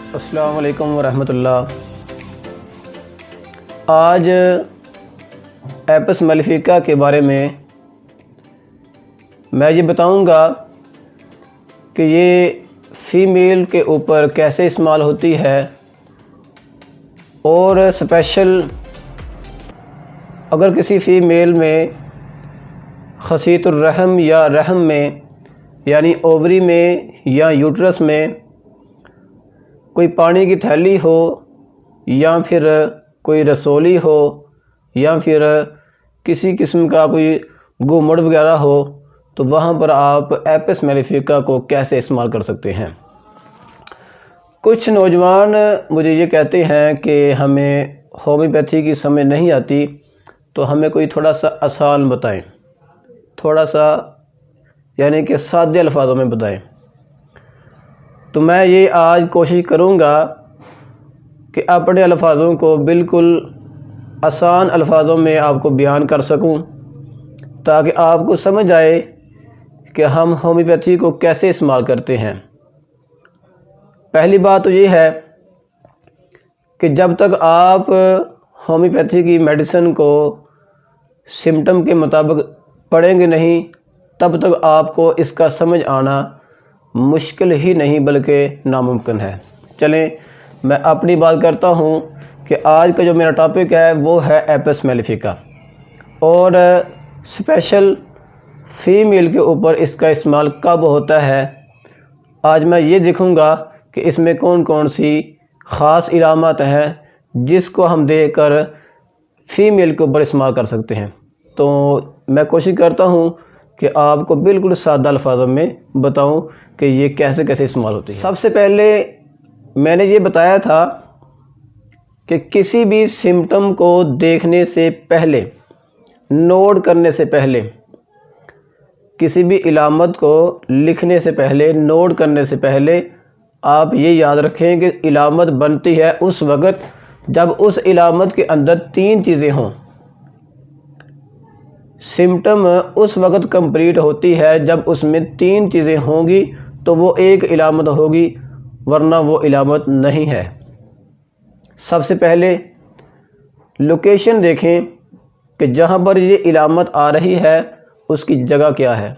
अस्सलाम वालेकुम वरहमतुल्लाह। आज एपिस मेलिफिका के बारे में मैं ये बताऊंगा कि ये फ़ीमेल के ऊपर कैसे इस्तेमाल होती है और स्पेशल अगर किसी फ़ीमेल में खसीतुर रहम या रहम में यानी ओवरी में या यूट्रस में कोई पानी की थैली हो या फिर कोई रसोली हो या फिर किसी किस्म का कोई घूमड़ वगैरह हो, तो वहाँ पर आप एपिस मेलिफिका को कैसे इस्तेमाल कर सकते हैं। कुछ नौजवान मुझे ये कहते हैं कि हमें होम्योपैथी की समझ नहीं आती, तो हमें कोई थोड़ा सा आसान बताएं, थोड़ा सा यानी कि सादे अल्फाजों में बताएं। तो मैं ये आज कोशिश करूँगा कि अपने अल्फाजों को बिल्कुल आसान अल्फाजों में आपको बयान कर सकूं, ताकि आपको समझ आए कि हम होम्योपैथी को कैसे इस्तेमाल करते हैं। पहली बात तो ये है कि जब तक आप होम्योपैथी की मेडिसिन को सिम्टम के मुताबिक पढ़ेंगे नहीं, तब तक आपको इसका समझ आना मुश्किल ही नहीं बल्कि नामुमकिन है। चलें मैं अपनी बात करता हूँ कि आज का जो मेरा टॉपिक है वो है एपिस मेलिफिका और स्पेशल फ़ीमेल के ऊपर इसका इस्तेमाल कब होता है। आज मैं ये देखूँगा कि इसमें कौन कौन सी ख़ास इलामत हैं जिसको हम देखकर फ़ीमेल के ऊपर इस्तेमाल कर सकते हैं। तो मैं कोशिश करता हूँ कि आपको बिल्कुल सादा अल्फाजों में बताऊं कि ये कैसे कैसे इस्तेमाल होती है। सबसे पहले मैंने ये बताया था कि किसी भी सिम्टम को देखने से पहले, नोट करने से पहले, किसी भी इलामत को लिखने से पहले, नोट करने से पहले आप ये याद रखें कि इलामत बनती है उस वक़्त जब उस इलामत के अंदर तीन चीज़ें हों। सिम्टम उस वक़्त कंप्लीट होती है जब उसमें तीन चीज़ें होंगी, तो वो एक इलामत होगी, वरना वो इलामत नहीं है। सबसे पहले लोकेशन देखें कि जहाँ पर ये इलामत आ रही है उसकी जगह क्या है।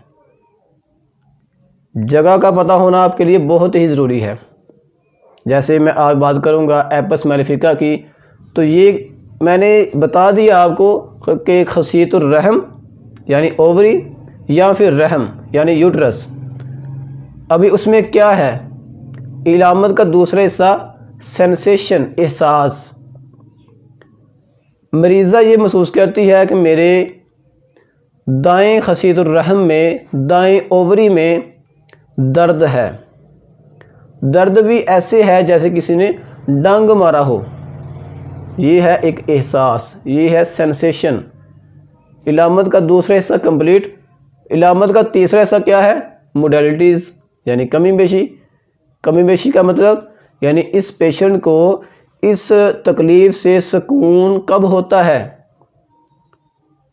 जगह का पता होना आपके लिए बहुत ही ज़रूरी है। जैसे मैं आज बात करूँगा एपिस मेलिफिका की, तो ये मैंने बता दिया आपको कि खसीतुर रहम यानी ओवरी या फिर रहम यानी यूट्रस। अभी उसमें क्या है, इलामत का दूसरा हिस्सा सेंसेशन, एहसास। मरीज़ा ये महसूस करती है कि मेरे दाएं खसीतुर रहम में, दाएं ओवरी में दर्द है। दर्द भी ऐसे है जैसे किसी ने डंग मारा हो। ये है एक एहसास, ये है सेंसेशन। इलामत का दूसरा हिस्सा कंप्लीट। इलामत का तीसरा हिस्सा क्या है, मोडेलिटीज़ यानी कमी बेशी। कमी बेशी का मतलब यानी इस पेशेंट को इस तकलीफ़ से सुकून कब होता है,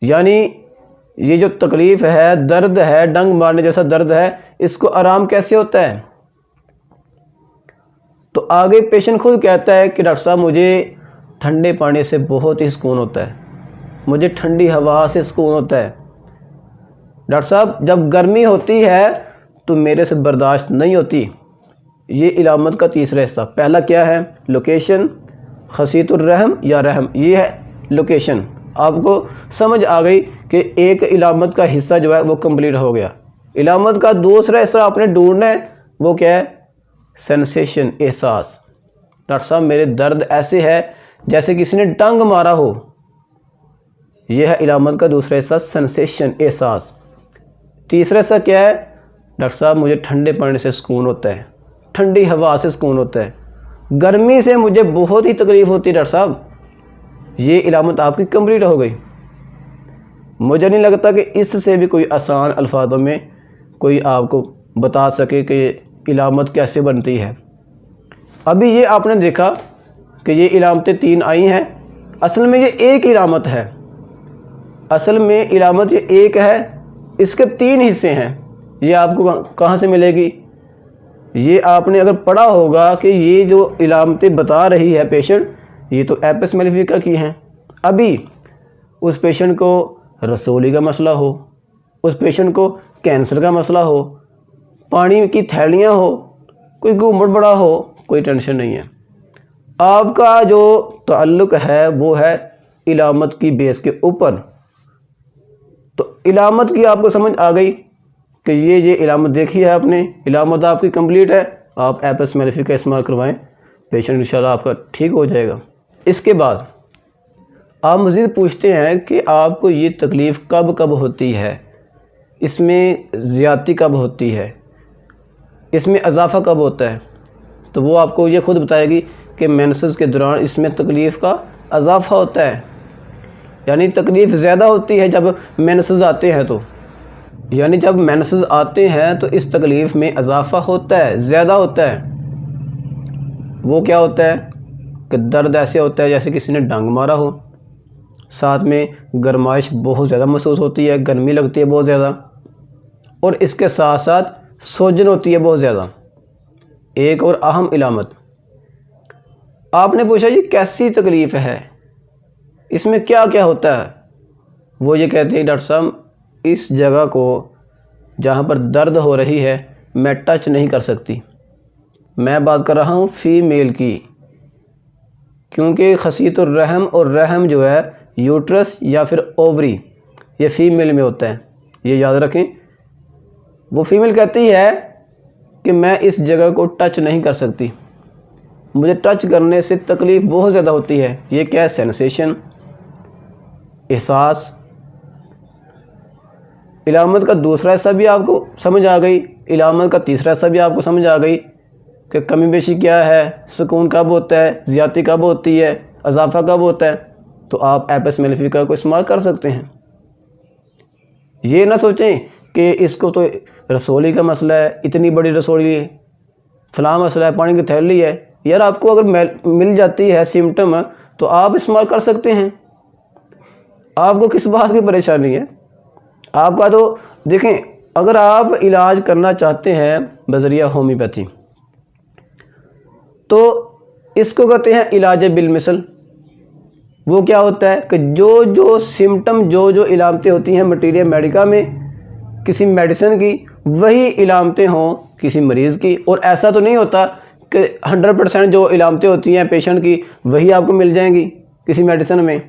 यानी ये जो तकलीफ़ है, दर्द है, डंग मारने जैसा दर्द है, इसको आराम कैसे होता है। तो आगे पेशेंट खुद कहता है कि डॉक्टर साहब मुझे ठंडे पानी से बहुत ही सुकून होता है, मुझे ठंडी हवा से सुकून होता है। डॉक्टर साहब जब गर्मी होती है तो मेरे से बर्दाश्त नहीं होती। ये इलामत का तीसरा हिस्सा। पहला क्या है, लोकेशन, खसीतुर रहम या रहम, ये है लोकेशन। आपको समझ आ गई कि एक इलामत का हिस्सा जो है वो कंप्लीट हो गया। इलामत का दूसरा हिस्सा आपने ढूंढना है, वो क्या है, सेंसेशन, एहसास। डॉक्टर साहब मेरे दर्द ऐसे है जैसे किसी ने डंग मारा हो। यह है इलामत का दूसरा हिस्सा, सेंसेशन, एहसास। तीसरा हिस्सा क्या है, डॉक्टर साहब मुझे ठंडे पानी से सुकून होता है, ठंडी हवा से सुकून होता है, गर्मी से मुझे बहुत ही तकलीफ़ होती है डॉक्टर साहब। ये इलामत आपकी कंप्लीट हो गई। मुझे नहीं लगता कि इससे भी कोई आसान अल्फाजों में कोई आपको बता सके कि इलामत कैसे बनती है। अभी ये आपने देखा कि ये इलामतें तीन आई हैं, असल में ये एक इलामत है। असल में इलामत ये एक है, इसके तीन हिस्से हैं। ये आपको कहाँ से मिलेगी, ये आपने अगर पढ़ा होगा कि ये जो इलामतें बता रही है पेशेंट, ये तो एपिस मेलिफिका की हैं। अभी उस पेशेंट को रसोली का मसला हो, उस पेशेंट को कैंसर का मसला हो, पानी की थैलियाँ हो, कोई घूमट बड़ा हो, कोई टेंशन नहीं है। आपका जो ताल्लुक़ है वो है इलामत की बेस के ऊपर। तो इलामत की आपको समझ आ गई कि ये इलामत देखी है आपने, इलामत आपकी कंप्लीट है, आप एपिस मेलिफिका इस्तेमाल करवाएं, पेशेंट इंशाल्लाह आपका ठीक हो जाएगा। इसके बाद आप मज़ीद पूछते हैं कि आपको ये तकलीफ़ कब कब होती है, इसमें ज़्यादती कब होती है, इसमें इजाफ़ा कब होता है। तो वो आपको ये खुद बताएगी कि मेंसेस के दौरान इसमें तकलीफ़ का इजाफ़ा होता है, यानी तकलीफ़ ज़्यादा होती है जब मेंसेस आते हैं। तो यानी जब मेंसेस आते हैं तो इस तकलीफ़ में इजाफ़ा होता है, ज़्यादा होता है। वो क्या होता है कि दर्द ऐसे होता है जैसे किसी ने डंग मारा हो, साथ में गर्माइश बहुत ज़्यादा महसूस होती है, गर्मी लगती है बहुत ज़्यादा, और इसके साथ साथ सूजन होती है बहुत ज़्यादा। एक और अहम इलामत, आपने पूछा ये कैसी तकलीफ़ है, इसमें क्या क्या होता है। वो ये कहते हैं डॉक्टर साहब इस जगह को जहाँ पर दर्द हो रही है मैं टच नहीं कर सकती। मैं बात कर रहा हूँ फ़ीमेल की, क्योंकि खसीतुर रहम और रहम जो है यूट्रस या फिर ओवरी, ये फ़ीमेल में होता है, ये याद रखें। वो फीमेल कहती है कि मैं इस जगह को टच नहीं कर सकती, मुझे टच करने से तकलीफ़ बहुत ज़्यादा होती है। ये क्या है, सेंसेशन, एहसास। इलामत का दूसरा हिस्सा भी आपको समझ आ गई, इलामत का तीसरा हिस्सा भी आपको समझ आ गई कि कमी बेशी क्या है, सुकून कब होता है, ज़्यादती कब होती है, इजाफ़ा कब होता है। तो आप एपिस मेलिफिका को इस्तेमाल कर सकते हैं। ये ना सोचें कि इसको तो रसोली का मसला है, इतनी बड़ी रसोली, फ़लाँ मसला है, पानी की थैली है। यार आपको अगर मिल जाती है सिम्टम तो आप इस्तेमाल कर सकते हैं, आपको किस बात की परेशानी है। आपका तो देखें, अगर आप इलाज करना चाहते हैं बज़रिया होम्योपैथी तो इसको कहते हैं इलाज बिलमिसल। वो क्या होता है कि जो जो सिम्टम, जो जो इलामतें होती हैं मटीरियल मेडिका में किसी मेडिसिन की, वही इलामतें हों किसी मरीज़ की। और ऐसा तो नहीं होता कि 100% जो इलामतें होती हैं पेशेंट की वही आपको मिल जाएंगी किसी मेडिसिन में।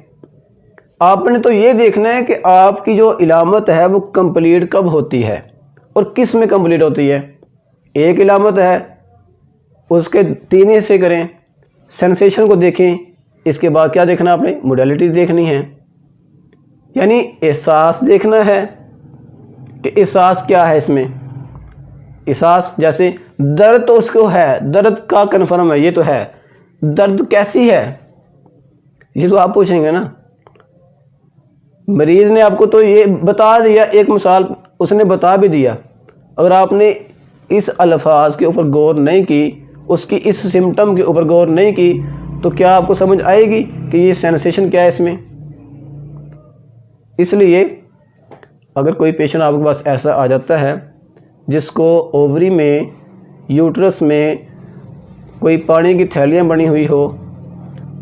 आपने तो ये देखना है कि आपकी जो इलामत है वो कंप्लीट कब होती है और किस में कंप्लीट होती है। एक इलामत है उसके 3 हिस्से करें, सेंसेशन को देखें, इसके बाद क्या देखना आपने, मोडेलिटीज़ देखनी है, यानी एहसास देखना है कि एहसास क्या है इसमें। एहसास जैसे दर्द तो उसको है, दर्द का कन्फर्म है, ये तो है, दर्द कैसी है ये तो आप पूछेंगे ना। मरीज़ ने आपको तो ये बता दिया, एक मिसाल उसने बता भी दिया, अगर आपने इस अल्फाज के ऊपर गौर नहीं की, उसकी इस सिम्टम के ऊपर गौर नहीं की, तो क्या आपको समझ आएगी कि ये सेंसेशन क्या है इसमें। इसलिए अगर कोई पेशेंट आपके पास ऐसा आ जाता है जिसको ओवरी में, यूट्रस में कोई पानी की थैलियाँ बनी हुई हो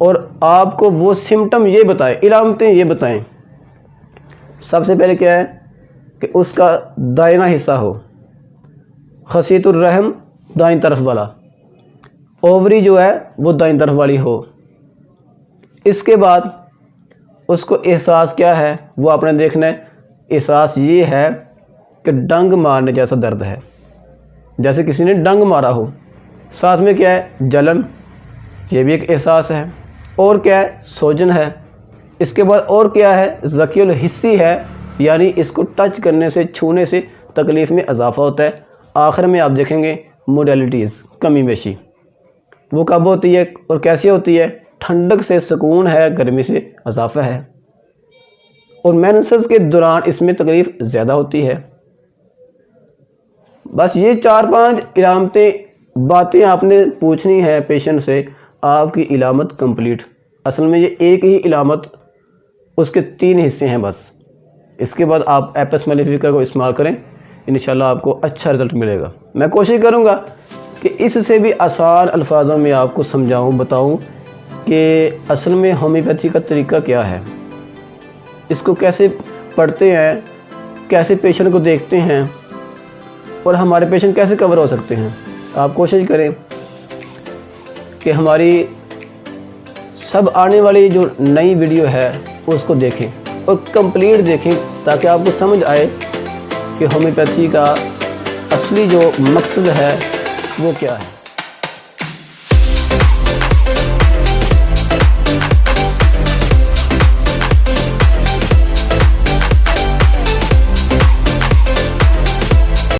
और आपको वो सिम्टम ये बताए, इलामतें ये बताएं, सबसे पहले क्या है कि उसका दाहिना हिस्सा हो, खसीतुर रहम दाईं तरफ वाला, ओवरी जो है वो दाईं तरफ वाली हो। इसके बाद उसको एहसास क्या है वो आपने देखना है। एहसास ये है कि डंग मारने जैसा दर्द है, जैसे किसी ने डंग मारा हो। साथ में क्या है, जलन, ये भी एक एहसास है। और क्या है, सूजन है। इसके बाद और क्या है, ज़कील हिस्सी है, यानी इसको टच करने से, छूने से तकलीफ़ में इजाफ़ा होता है। आखिर में आप देखेंगे मोडेलिटीज़, कमी बेशी, वो कब होती है और कैसी होती है। ठंडक से सुकून है, गर्मी से इजाफ़ा है, और मेंसेस के दौरान इसमें तकलीफ़ ज़्यादा होती है। बस ये 4-5 इलामतें बातें आपने पूछनी है पेशेंट से, आपकी इलामत कंप्लीट। असल में ये एक ही इलामत, उसके 3 हिस्से हैं बस। इसके बाद आप एपिस मेलिफिका को इस्तेमाल करें, इंशाल्लाह आपको अच्छा रिज़ल्ट मिलेगा। मैं कोशिश करूँगा कि इससे भी आसान अल्फाजों में आपको समझाऊं, बताऊं कि असल में होम्योपैथी का तरीका क्या है, इसको कैसे पढ़ते हैं, कैसे पेशेंट को देखते हैं और हमारे पेशेंट कैसे कवर हो सकते हैं। आप कोशिश करें कि हमारी सब आने वाली जो नई वीडियो है उसको देखें और कंप्लीट देखें, ताकि आपको समझ आए कि होम्योपैथी का असली जो मकसद है वो क्या है।